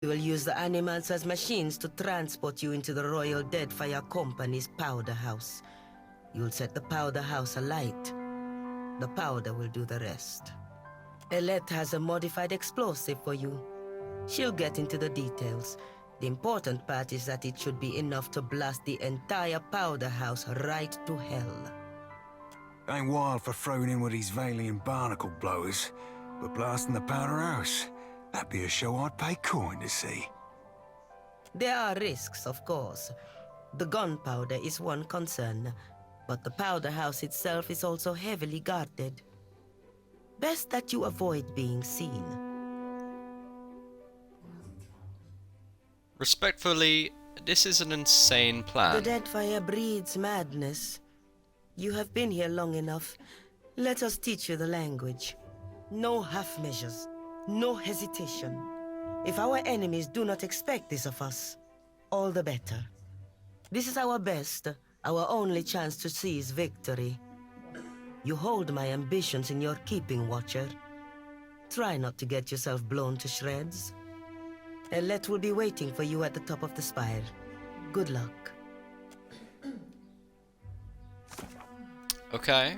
We will use the animals as machines to transport you into the Royal Deadfire Company's powder house. You'll set the powder house alight. The powder will do the rest. Elette has a modified explosive for you. She'll get into the details. The important part is that it should be enough to blast the entire powder house right to hell. Ain't wild for throwing in with these Valiant barnacle blowers, but blasting the powder house, that'd be a show I'd pay coin to see. There are risks, of course. The gunpowder is one concern, but the powder house itself is also heavily guarded. Best that you avoid being seen. Respectfully, this is an insane plan. The Deadfire breeds madness. You have been here long enough. Let us teach you the language. No half measures. No hesitation. If our enemies do not expect this of us, all the better. This is our best, our only chance to seize victory. You hold my ambitions in your keeping, Watcher. Try not to get yourself blown to shreds. Elette will be waiting for you at the top of the spire. Good luck. Okay.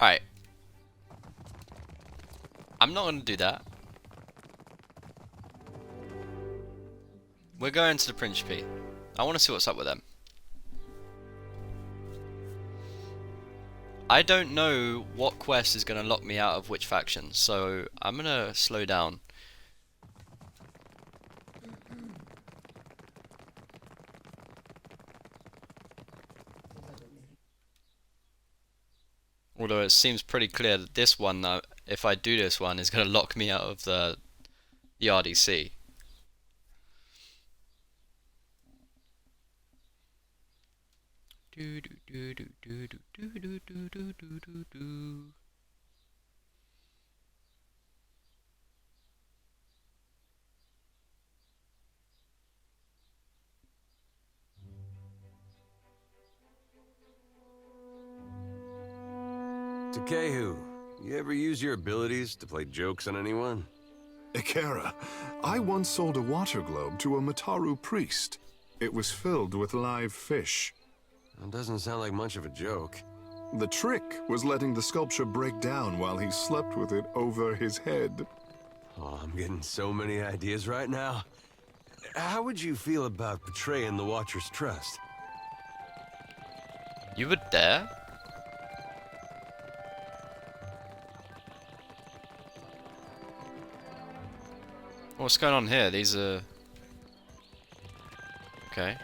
Alright. I'm not gonna do that. We're going to the Principe. I want to see what's up with them. I don't know what quest is going to lock me out of which faction, so I'm going to slow down. Although it seems pretty clear that this one, if I do this one, is going to lock me out of the RDC. Do do do do do do do do do do do do. Takehu, you ever use your abilities to play jokes on anyone? Ikera, I once sold a water globe to a Mataru priest. It was filled with live fish. That doesn't sound like much of a joke. The trick was letting the sculpture break down while he slept with it over his head. Oh, I'm getting so many ideas right now. How would you feel about betraying the Watcher's trust? You would dare? What's going on here? These are... Okay.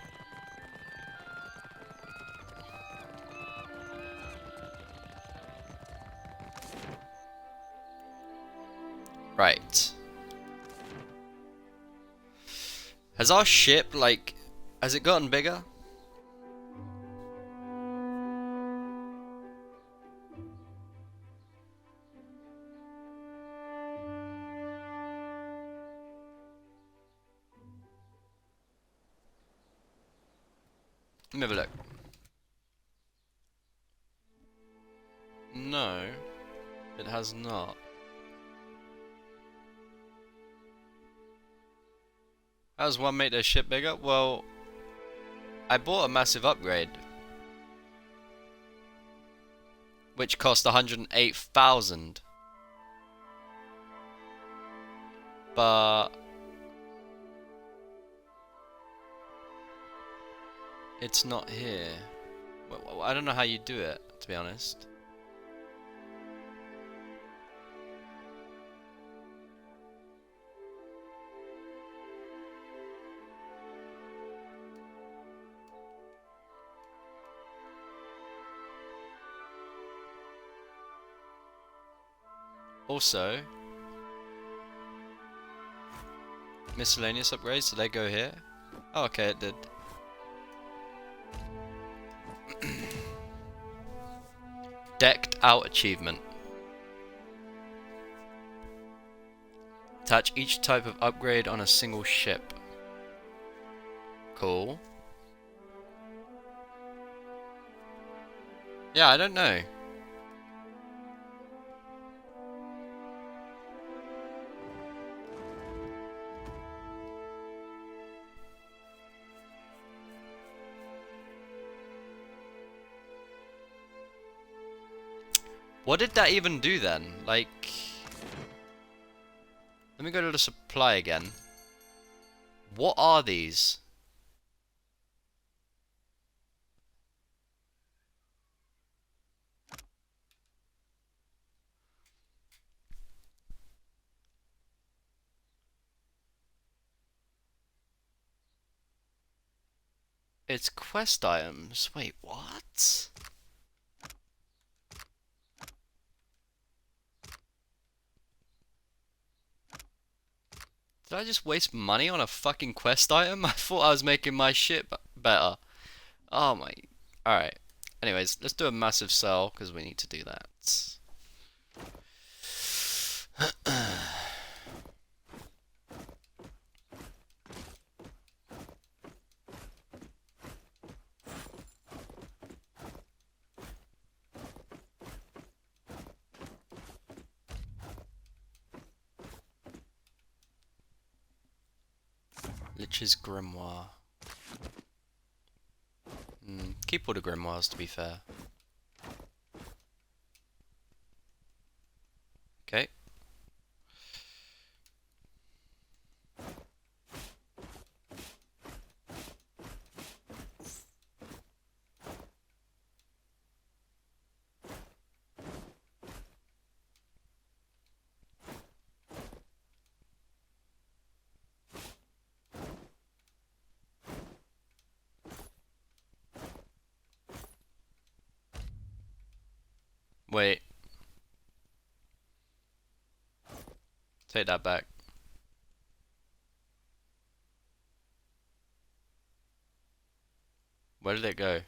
Right. Has our ship, like... Has it gotten bigger? Let me have a look. No, it has not. How does one make their ship bigger? Well, I bought a massive upgrade, which cost 108,000. But it's not here. Well, I don't know how you do it, to be honest. Also, miscellaneous upgrades, did they go here? Oh, okay, it did. Decked out achievement. Attach each type of upgrade on a single ship. Cool. Yeah, I don't know. What did that even do then? Like... Let me go to the supply again. What are these? It's quest items. Wait, what? Did I just waste money on a fucking quest item? I thought I was making my shit better. Oh my... Alright. Anyways, let's do a massive sell, because we need to do that. Lich's Grimoire. Keep all the grimoires, to be fair. Okay. Wait. Take that back. Where did it go?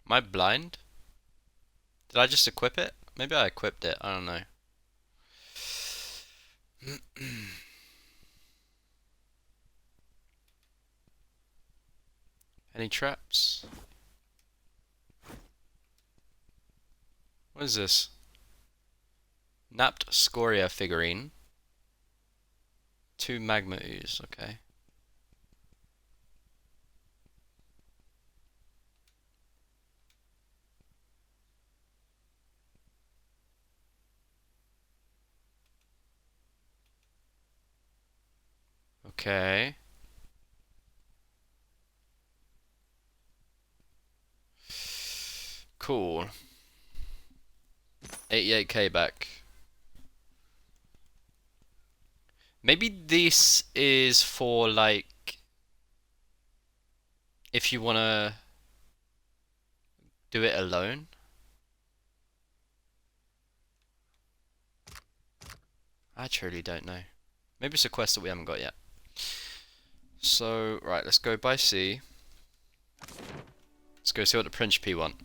Am I blind? Did I just equip it? Maybe I equipped it, I don't know. Any traps? What is this? Napped Scoria figurine. 2 magma ooze, okay. Okay. Cool. 88k back. Maybe this is for like if you wanna do it alone. I truly don't know. Maybe it's a quest that we haven't got yet. So, right, let's go by sea. Let's go see what the Principe want.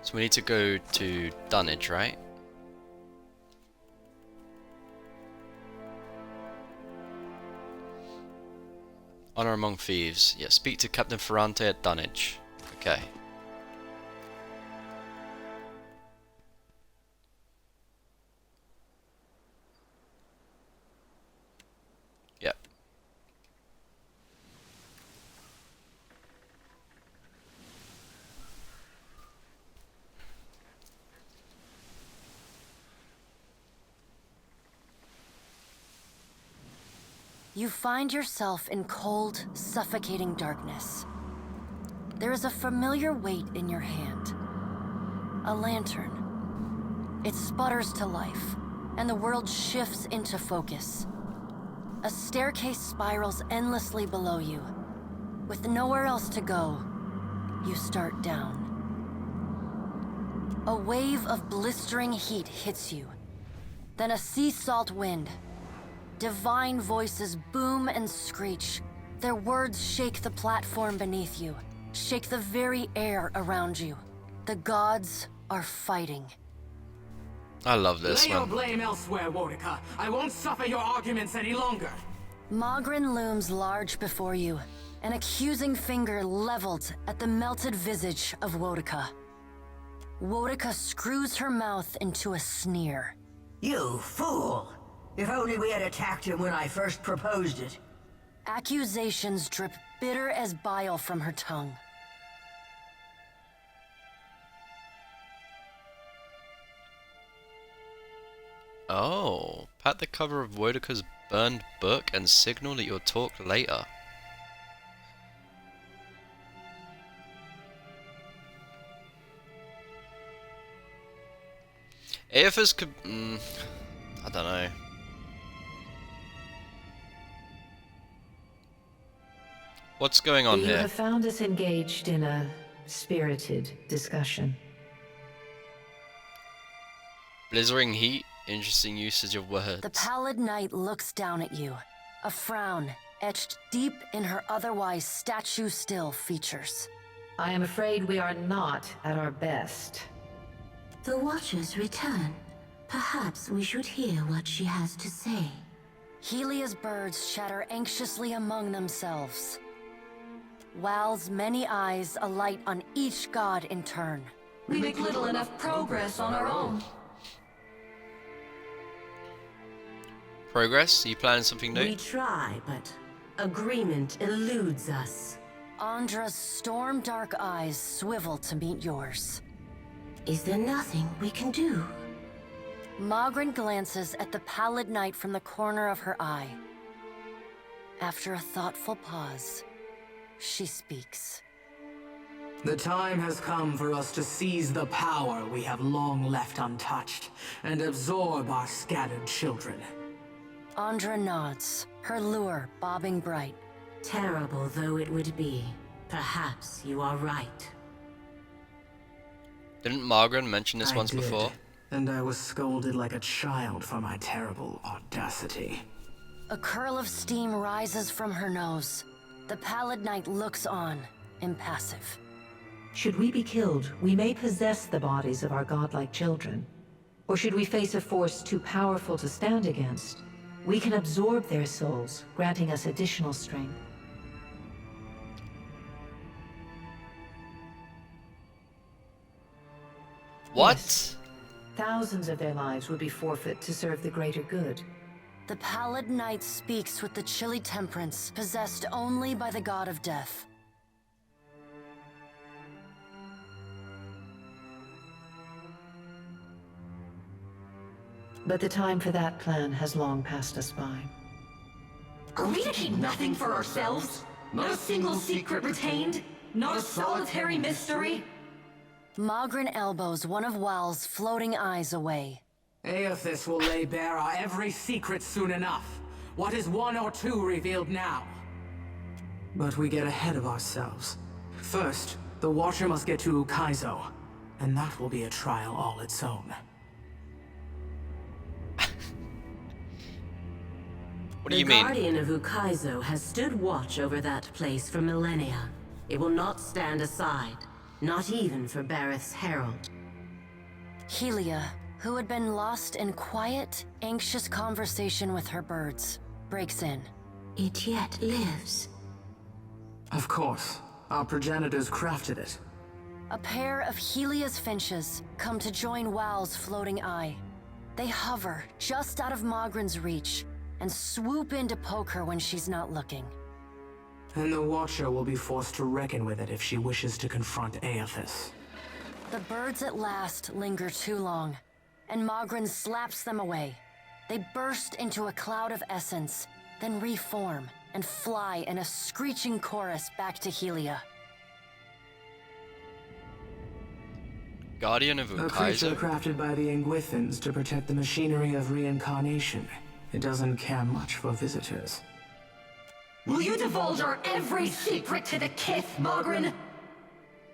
So we need to go to Dunnage, right? Honor among thieves. Yeah, speak to Captain Ferrante at Dunnage. Okay. Yep. You find yourself in cold, suffocating darkness. There is a familiar weight in your hand. A lantern. It sputters to life, and the world shifts into focus. A staircase spirals endlessly below you. With nowhere else to go, you start down. A wave of blistering heat hits you. Then a sea salt wind. Divine voices boom and screech. Their words shake the platform beneath you. shake the very air around you. The gods are fighting. I love this Lay your one. blame elsewhere, Wodica. I won't suffer your arguments any longer. Mogren looms large before you, an accusing finger leveled at the melted visage of Wodica. Wodica screws her mouth into a sneer. You fool! If only we had attacked him when I first proposed it. Accusations drip bitter as bile from her tongue. Oh, pat the cover of Wodica's burned book and signal that you'll talk later. Aethys could... I don't know. What's going on You here? have found us engaged in a spirited discussion. Blizzering heat? Interesting usage of words. The pallid knight looks down at you, a frown etched deep in her otherwise statue-still features. I am afraid we are not at our best. The Watchers return. Perhaps we should hear what she has to say. Helia's birds chatter anxiously among themselves. Wal's many eyes alight on each god in turn. We make little enough progress on our own. Progress? Are you planning something new? We try, but agreement eludes us. Andra's storm-dark eyes swivel to meet yours. Is there nothing we can do? Mogren glances at the pallid knight from the corner of her eye. After a thoughtful pause, she speaks. The time has come for us to seize the power we have long left untouched, and absorb our scattered children. Andra nods, her lure bobbing bright. Terrible though it would be, perhaps you are right. Didn't Mogren mention this I once did, before? And I was scolded like a child for my terrible audacity. A curl of steam rises from her nose. The pallid knight looks on, impassive. Should we be killed, we may possess the bodies of our godlike children. Or should we face a force too powerful to stand against, we can absorb their souls, granting us additional strength. What? Yes. Thousands of their lives would be forfeit to serve the greater good. The pallid knight speaks with the chilly temperance possessed only by the god of death. But the time for that plan has long passed us by. Are we to keep nothing for ourselves? Not a single secret retained? Not a solitary mystery? Mogren elbows one of Wal's floating eyes away. Aethys will lay bare our every secret soon enough. What is one or two revealed now? But we get ahead of ourselves. First, the Watcher must get to Ukaizo, and that will be a trial all its own. What do you mean? The Guardian of Ukaizo has stood watch over that place for millennia. It will not stand aside, not even for Bareth's herald. Helia, who had been lost in quiet, anxious conversation with her birds, breaks in. It yet lives. Of course. Our progenitors crafted it. A pair of Helia's finches come to join Wal's floating eye. They hover just out of Mogren's reach and swoop in to poke her when she's not looking. And the Watcher will be forced to reckon with it if she wishes to confront Aethys. The birds at last linger too long, and Mogren slaps them away. They burst into a cloud of essence, then reform and fly in a screeching chorus back to Helia. Guardian of A creature Ukaizo? crafted by the Ingwithans to protect the machinery of reincarnation. It doesn't care much for visitors. Will you divulge our every secret to the Kith, Mogren?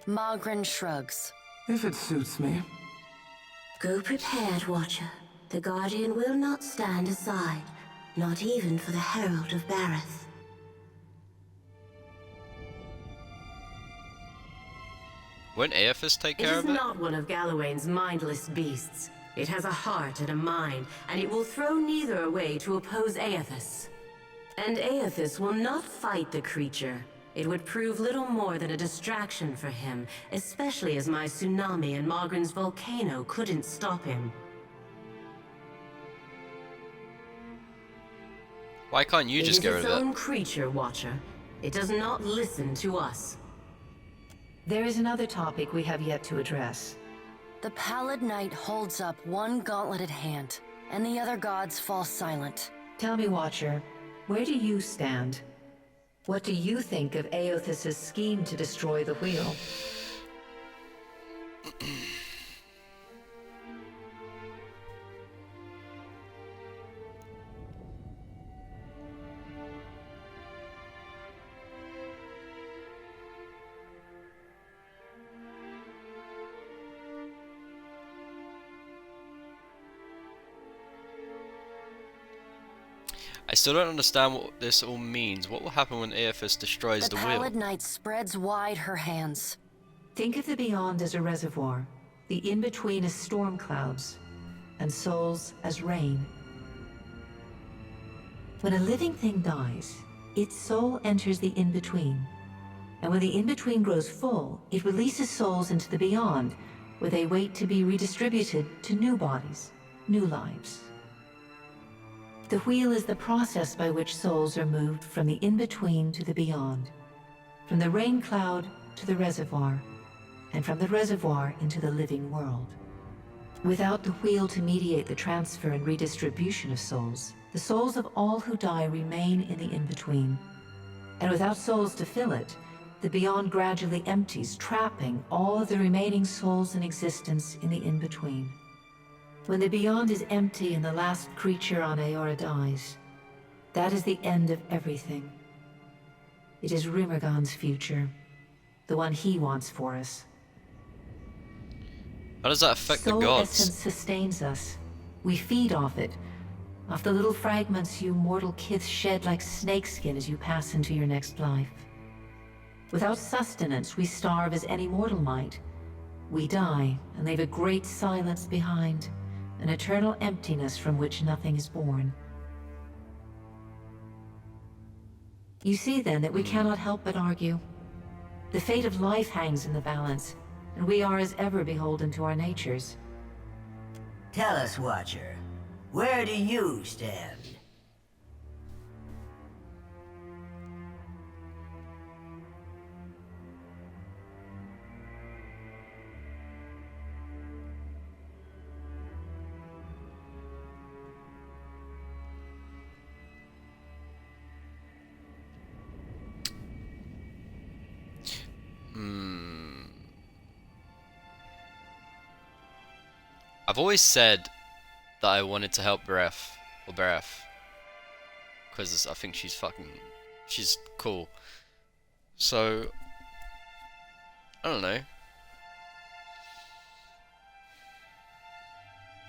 Mogren shrugs. If it suits me. Go prepared, Watcher. The Guardian will not stand aside, not even for the Herald of Bareth. Won't Aethys take It care is of it? not one of Galawain's mindless beasts. It has a heart and a mind, and it will throw neither away to oppose Aethys. And Aethys will not fight the creature. It would prove little more than a distraction for him, especially as my tsunami and Mogren's volcano couldn't stop him. Why can't you just get rid It is its of own it? creature, Watcher. It does not listen to us. There is another topic we have yet to address. The Pallid Knight holds up one gauntleted hand, and the other gods fall silent. Tell me, Watcher, where do you stand? What do you think of Aethys' scheme to destroy the wheel? I still don't understand what this all means. What will happen when Aethys destroys The the Pallid wheel? Knight spreads wide her hands. Think of the beyond as a reservoir, the in-between as storm clouds, and souls as rain. When a living thing dies, its soul enters the in-between. And when the in-between grows full, it releases souls into the beyond, where they wait to be redistributed to new bodies, new lives. The wheel is the process by which souls are moved from the in-between to the beyond, from the rain cloud to the reservoir, and from the reservoir into the living world. Without the wheel to mediate the transfer and redistribution of souls, the souls of all who die remain in the in-between. And without souls to fill it, the beyond gradually empties, trapping all of the remaining souls in existence in the in-between. When the beyond is empty and the last creature on Aora dies, that is the end of everything. It is Rimergon's future, the one he wants for us. How does that affect the Soul gods? essence sustains us. We feed off it, off the little fragments you mortal kiths shed like snakeskin as you pass into your next life. Without sustenance, we starve as any mortal might. We die and leave a great silence behind, an eternal emptiness from which nothing is born. You see then that we cannot help but argue. The fate of life hangs in the balance, and we are as ever beholden to our natures. Tell us, Watcher, where do you stand? I've always said that I wanted to help Bereth, because I think she's cool. So, I don't know.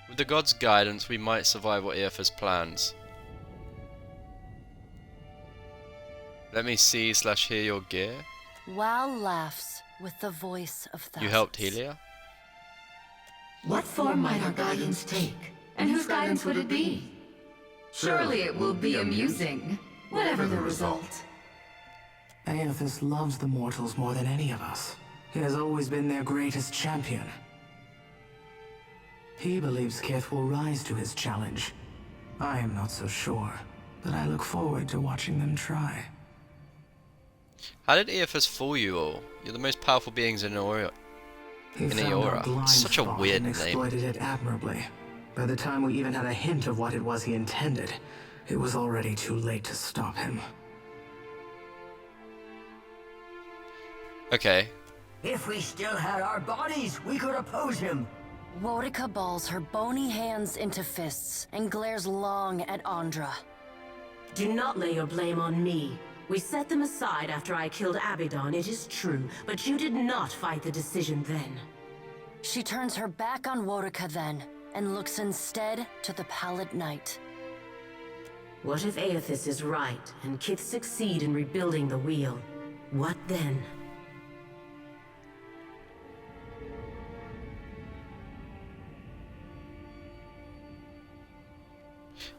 With the gods' guidance, we might survive what Aethys plans. Let me see/hear your gear. Wow laughs with the voice of thousands. You helped Helia? What form might our guidance take? And whose guidance would it be? Surely it will be amusing, whatever the result. Aethys loves the mortals more than any of us. He has always been their greatest champion. He believes Kith will rise to his challenge. I am not so sure, but I look forward to watching them try. How did Aethys fool you all? You're the most powerful beings in Aura. He In found Aora. our blind Such a spot weird and name. exploited it admirably. By the time we even had a hint of what it was he intended, it was already too late to stop him. Okay. If we still had our bodies, we could oppose him. Wodica balls her bony hands into fists and glares long at Andra. Do not lay your blame on me. We set them aside after I killed Abaddon, it is true, but you did not fight the decision then. She turns her back on Wodica then, and looks instead to the Pallid Knight. What if Aethys is right, and Kith succeed in rebuilding the wheel? What then?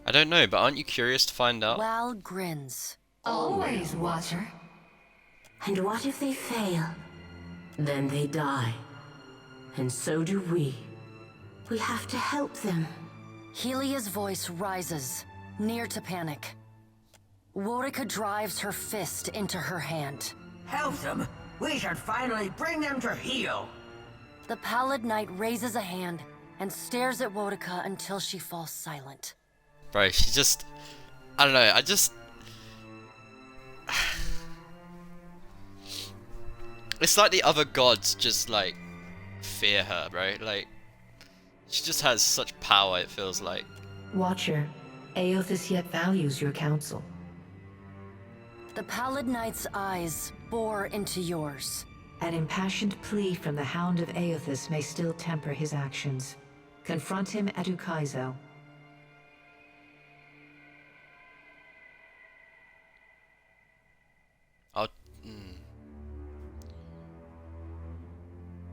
I don't know, but aren't you curious to find out? Wal grins. Always, Watcher. And what if they fail? Then they die. And so do we. We have to help them. Helia's voice rises, near to panic. Worika drives her fist into her hand. Help them? We should finally bring them to heel. The Pallid Knight raises a hand and stares at Worika until she falls silent. Bro, she just... I don't know, I just... It's like the other gods just, like, fear her, right? Like, she just has such power, it feels like. Watcher, Aothis yet values your counsel. The Pallid Knight's eyes bore into yours. An impassioned plea from the Hound of Aothis may still temper his actions. Confront him at Ukaizo.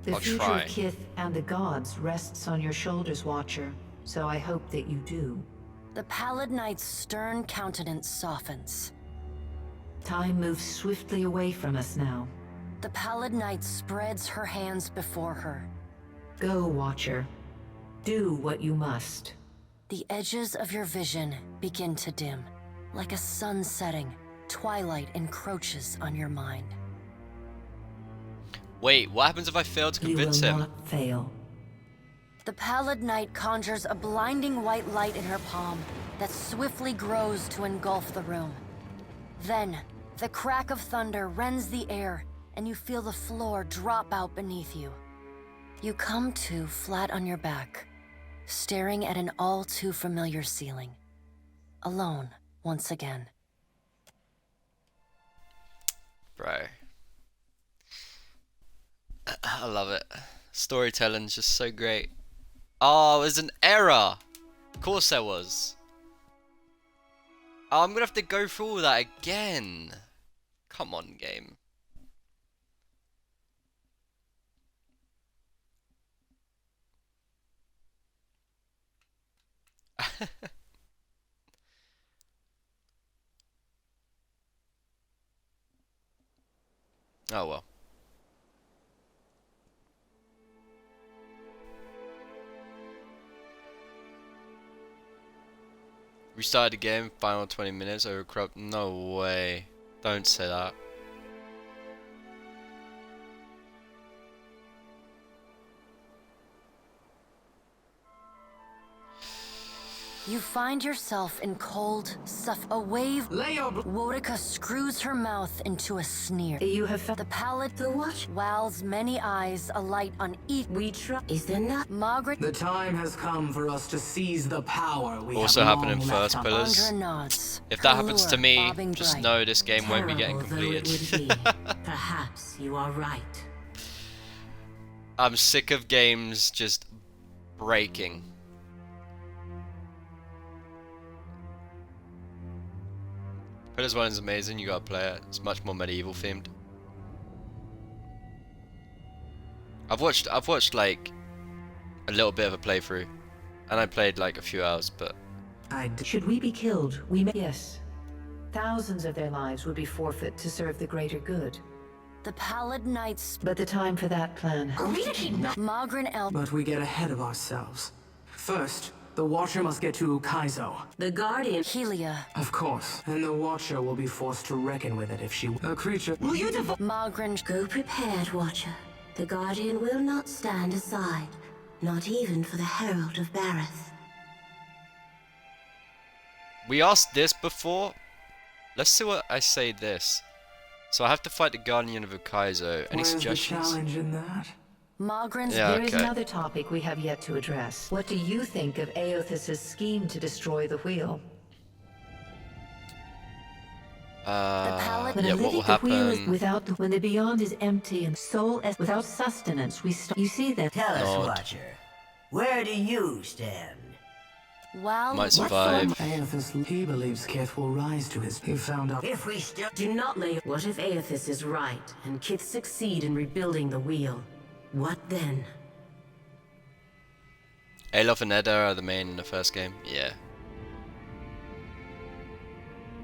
The I'll future try. of Kith and the gods rests on your shoulders, Watcher, so I hope that you do. The Pallid Knight's stern countenance softens. Time moves swiftly away from us now. The Pallid Knight spreads her hands before her. Go, Watcher. Do what you must. The edges of your vision begin to dim. Like a sun setting, twilight encroaches on your mind. Wait, what happens if I fail to convince you will him? not fail. The Pallid Knight conjures a blinding white light in her palm that swiftly grows to engulf the room. Then, the crack of thunder rends the air, and you feel the floor drop out beneath you. You come to flat on your back, staring at an all too familiar ceiling. Alone, once again. Bro. I love it. Storytelling's just so great. Oh, it was an error! Of course there was. Oh, I'm gonna have to go through all that again. Come on, game. Oh well. Restart the game, final 20 minutes, overcrop. No way. Don't say that. You find yourself in cold, a wave. Worika screws her mouth into a sneer. You have found the Pallid. The what? Wal's many eyes alight on each. We try. Is there not? Margaret. The time has come for us to seize the power we Also have happen in long first left pillars. Andra nods. If that happens to Allure me, bobbing just bright. know this game won't be getting Terrible though it completed. would be, perhaps you are right. I'm sick of games just breaking. Pillars 1 is amazing, you gotta play it. It's much more medieval themed. I've watched like a little bit of a playthrough, and I played like a few hours, but Should we be killed, we may. Yes. Thousands of their lives would be forfeit to serve the greater good. The Pallid Knights. But the time for that plan. Magrin El. But we get ahead of ourselves. First, the Watcher must get to Ukaizo. The Guardian. Helia. Of course. And the Watcher will be forced to reckon with it if she... A creature... Will you Magrin. Go prepared, Watcher. The Guardian will not stand aside. Not even for the Herald of Bareth. we asked this before. Let's see what I say this. So I have to fight the Guardian of Ukaizo. Any Where's suggestions? the challenge in that? Magrin's. Yeah, There is okay. another topic we have yet to address. What do you think of Aothis' scheme to destroy the wheel? Pallid- When Yeah, a what will living wheel is happen? without the, when the beyond is empty and soul is without sustenance, you see that. Tell us, Nod. Watcher. Where do you stand? Wow. Might survive. Aothis, he believes Kith will rise to his... He found out... If we still... Do not lay... What if Aothis is right, and Kith succeed in rebuilding the wheel? What then? Alof and Edda are the main in the first game. Yeah.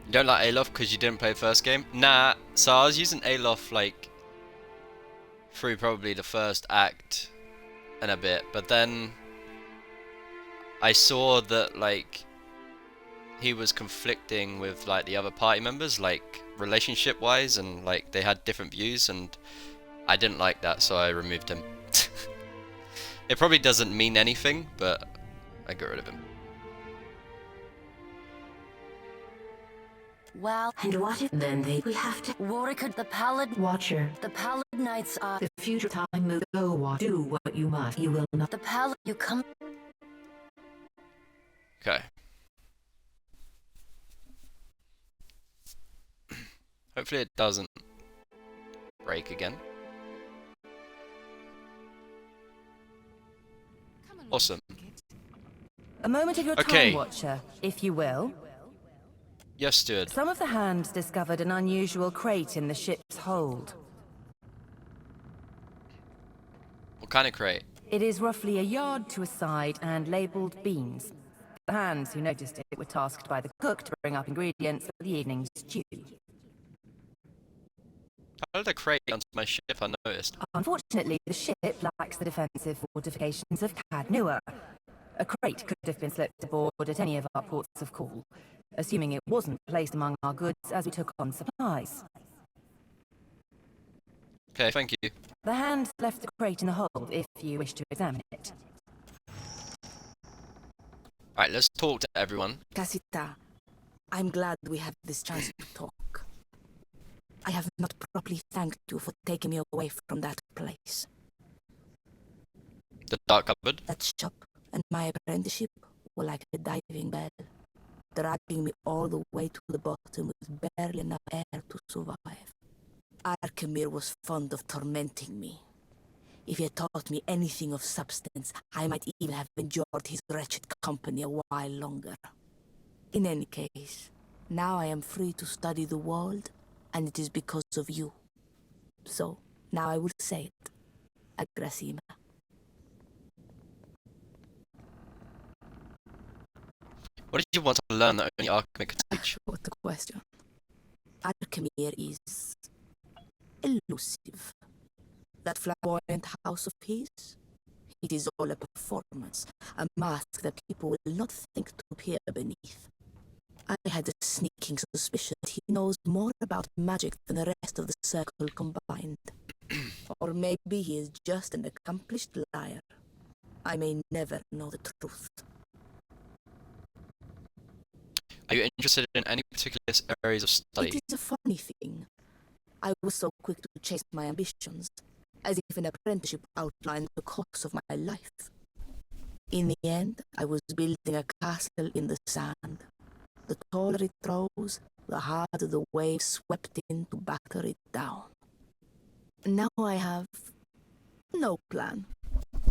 You don't like Alof because you didn't play the first game? Nah, so I was using Alof like through probably the first act and a bit, but then I saw that like he was conflicting with like the other party members, like relationship wise, and like they had different views, and I didn't like that, so I removed him. It probably doesn't mean anything, but I got rid of him. Well, And what if then we have to... Warwick, the Pallid Watcher, The Pallid Knights are... the future time moves. Go, do what you must. You will not. The Pallid... You come... Okay. Hopefully it doesn't break again. Awesome. A moment of your Okay. time, Watcher, if you will. Yes, Stuart. Some of the hands discovered an unusual crate in the ship's hold. What kind of crate? It is roughly a yard to a side and labelled beans. The hands who noticed it were tasked by the cook to bring up ingredients for the evening's stew. How did a crate get onto my ship unnoticed? Unfortunately, the ship lacks the defensive fortifications of Cadnua. A crate could have been slipped aboard at any of our ports of call, assuming it wasn't placed among our goods as we took on supplies. Okay, thank you. The hands left the crate in the hold if you wish to examine it. Alright, let's talk to everyone. Casita, I'm glad we have this chance to talk. I have not properly thanked you for taking me away from that place. The dark cupboard. That shop and my apprenticeship were like a diving bell, dragging me all the way to the bottom with barely enough air to survive. Arkemir was fond of tormenting me. If he had taught me anything of substance, I might even have endured his wretched company a while longer. In any case, now I am free to study the world, and it is because of you. So, now I will say it. Agrasima. What did you want to learn that only Arkemir could teach? What a question. Arkemir is elusive. That flamboyant house of his, it is all a performance, a mask that people will not think to peer beneath. I had a sneaking suspicion that he knows more about magic than the rest of the circle combined. Or maybe he is just an accomplished liar. I may never know the truth. Are you interested in any particular areas of study? It is a funny thing. I was so quick to chase my ambitions, as if an apprenticeship outlined the course of my life. In the end, I was building a castle in the sand. The taller it rose, the harder the waves swept in to batter it down. Now I have no plan,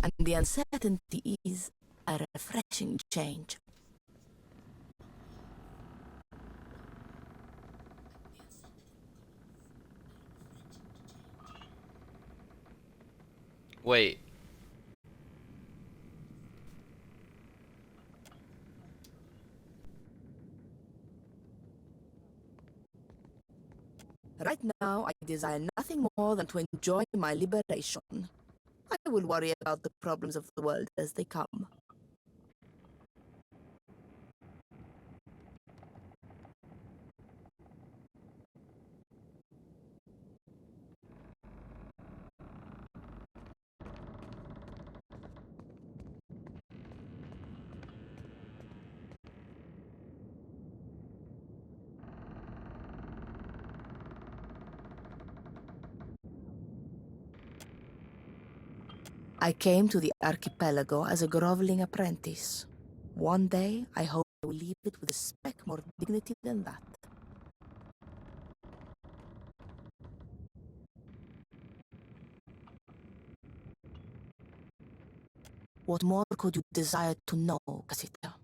and the uncertainty is a refreshing change. Wait. Right now, I desire nothing more than to enjoy my liberation. I will worry about the problems of the world as they come. I came to the archipelago as a groveling apprentice. One day, I hope I will leave it with a speck more dignity than that. What more could you desire to know, Casita?